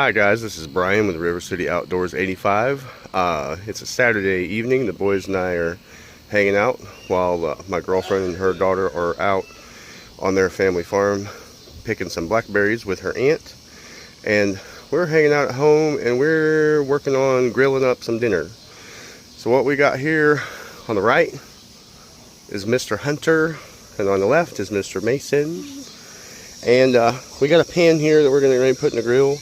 Hi guys, this is Brian with River City Outdoors 85. It's a Saturday evening. The boys and I are hanging out while my girlfriend and her daughter are out on their family farm picking some blackberries with her aunt. And we're hanging out at home and we're working on grilling up some dinner. So what we got here on the right is Mr. Hunter, and on the left is Mr. Mason. And we got a pan here that we're going to put in the grill.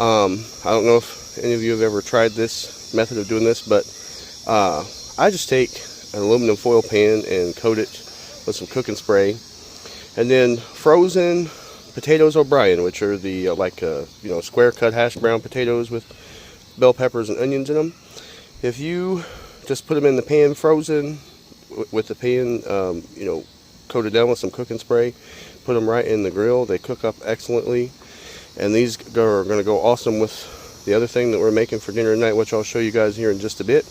I don't know if any of you have ever tried this method of doing this, but I just take an aluminum foil pan and coat it with some cooking spray, and then frozen potatoes O'Brien, which are the square cut hash brown potatoes with bell peppers and onions in them. If you just put them in the pan frozen with the pan coated down with some cooking spray, put them right in the grill, they cook up excellently. And these are going to go awesome with the other thing that we're making for dinner tonight, which I'll show you guys here in just a bit.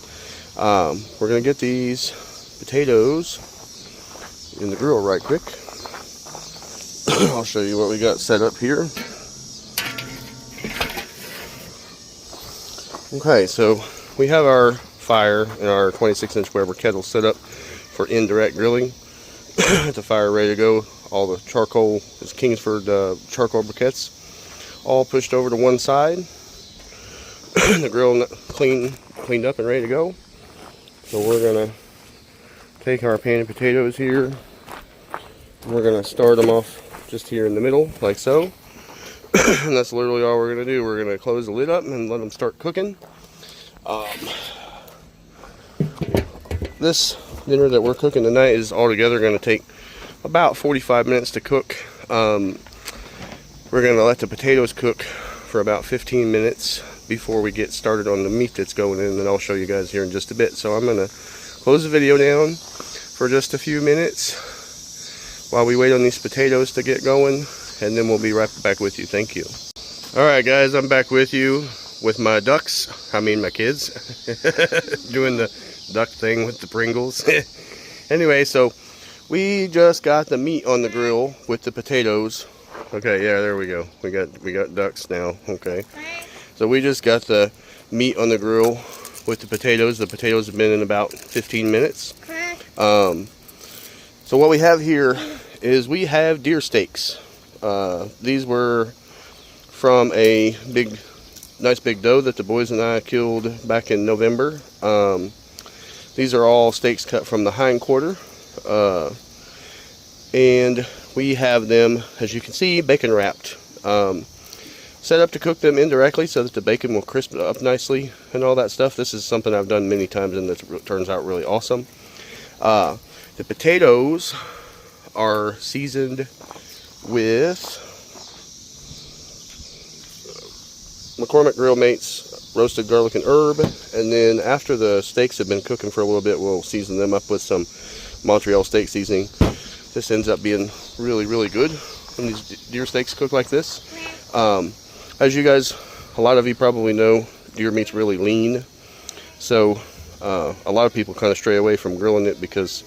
We're going to get these potatoes in the grill right quick. I'll show you what we got set up here. Okay, so we have our fire in our 26-inch Weber kettle set up for indirect grilling. The fire ready to go. All the charcoal is Kingsford charcoal briquettes, all pushed over to one side. The grill cleaned up and ready to go. So we're gonna take our pan of potatoes here, and we're gonna start them off just here in the middle, like so. And that's literally all we're gonna do. We're gonna close the lid up and let them start cooking. This dinner that we're cooking tonight is altogether gonna take about 45 minutes to cook. We're going to let the potatoes cook for about 15 minutes before we get started on the meat that's going in, and I'll show you guys here in just a bit. So I'm going to close the video down for just a few minutes while we wait on these potatoes to get going, and then we'll be right back with you. Thank you. Alright guys, I'm back with you with my ducks, my kids, doing the duck thing with the Pringles. Anyway, so we just got the meat on the grill with the potatoes. Okay, yeah, there we go. We got ducks now. Okay, so we just got the meat on the grill with the potatoes. The potatoes have been in about 15 minutes. So what we have here is we have deer steaks. These were from a nice big doe that the boys and I killed back in November. These are all steaks cut from the hind quarter. And we have them, as you can see, bacon wrapped. Set up to cook them indirectly so that the bacon will crisp up nicely and all that stuff. This is something I've done many times and it turns out really awesome. The potatoes are seasoned with McCormick Grill Mates roasted garlic and herb, and then after the steaks have been cooking for a little bit, we'll season them up with some Montreal steak seasoning. This ends up being really, really good when these deer steaks cook like this. As you guys, a lot of you probably know, deer meat's really lean. So a lot of people kind of stray away from grilling it because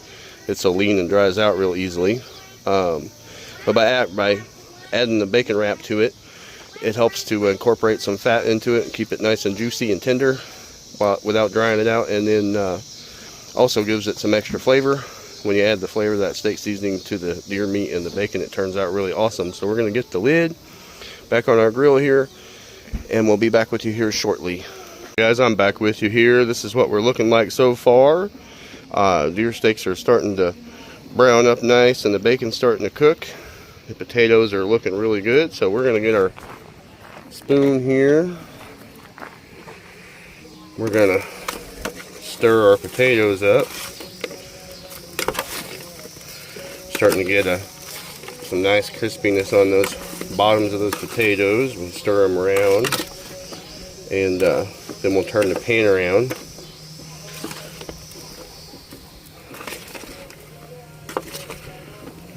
it's so lean and dries out real easily. But by adding the bacon wrap to it, it helps to incorporate some fat into it and keep it nice and juicy and tender without drying it out. And then also gives it some extra flavor. When you add the flavor of that steak seasoning to the deer meat and the bacon, it turns out really awesome. So we're going to get the lid back on our grill here, and we'll be back with you here shortly. Guys, I'm back with you here. This is what we're looking like so far. Deer steaks are starting to brown up nice, and the bacon's starting to cook. The potatoes are looking really good. So we're going to get our spoon here. We're going to stir our potatoes up. Starting to get some nice crispiness on those bottoms of those potatoes. We'll stir them around, and then we'll turn the pan around.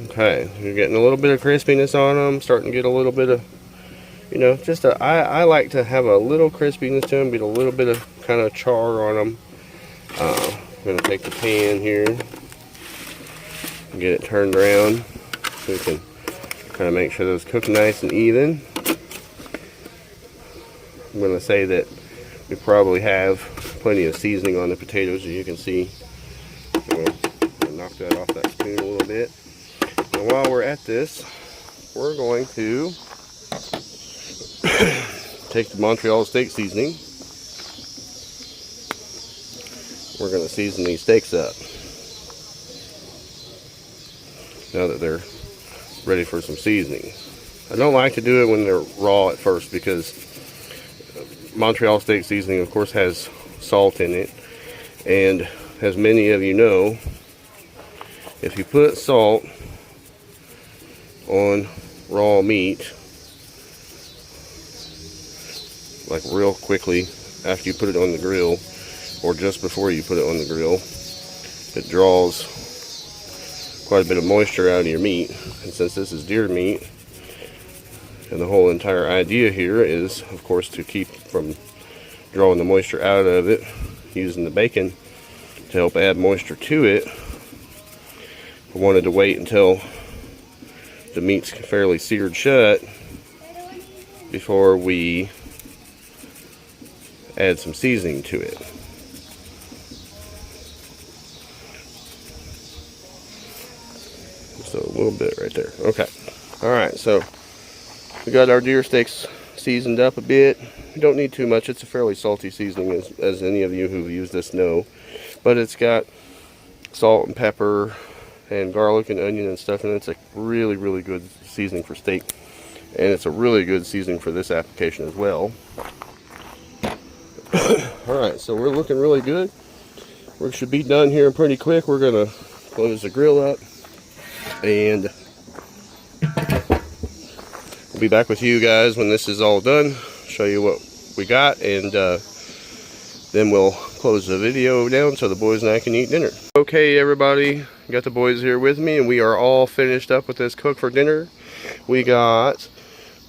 Okay, you're getting a little bit of crispiness on them, starting to get a little bit of, I like to have a little crispiness to them, get a little bit of kind of char on them. I'm going to take the pan here, get it turned around so we can kind of make sure those cook nice and even. I'm going to say that we probably have plenty of seasoning on the potatoes, as you can see. We'll knock that off that spoon a little bit. And while we're at this, we're going to take the Montreal steak seasoning. We're going to season these steaks up now that they're ready for some seasoning. I don't like to do it when they're raw at first, because Montreal steak seasoning, of course, has salt in it, and as many of you know, if you put salt on raw meat, like real quickly after you put it on the grill, or just before you put it on the grill, it draws quite a bit of moisture out of your meat. And since this is deer meat, and the whole entire idea here is, of course, to keep from drawing the moisture out of it, using the bacon to help add moisture to it, I wanted to wait until the meat's fairly seared shut before we add some seasoning to it. So a little bit right there. Okay. Alright, so we got our deer steaks seasoned up a bit. You don't need too much. It's a fairly salty seasoning, as any of you who've used this know. But it's got salt and pepper and garlic and onion and stuff, and it's a really, really good seasoning for steak. And it's a really good seasoning for this application as well. Alright, so we're looking really good. We should be done here pretty quick. We're going to close the grill up, and we'll be back with you guys when this is all done. Show you what we got, and then we'll close the video down so the boys and I can eat dinner. Okay, everybody, got the boys here with me, and we are all finished up with this cook for dinner. We got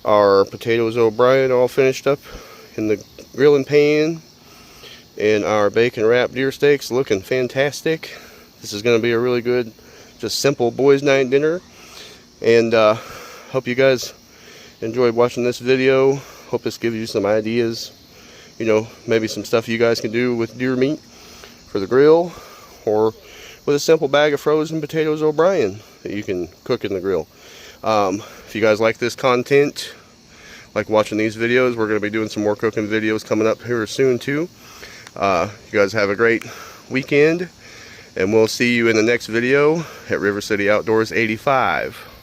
our potatoes O'Brien all finished up in the grilling pan, and our bacon wrapped deer steaks looking fantastic. This is going to be a really good, just simple boys night dinner, and hope you guys enjoyed watching this video. Hope this gives you some ideas, you know, maybe some stuff you guys can do with deer meat for the grill, or with a simple bag of frozen potatoes O'Brien that you can cook in the grill. If you guys like this content, like watching these videos, we're going to be doing some more cooking videos coming up here soon too. You guys have a great weekend, and we'll see you in the next video at River City Outdoors 85.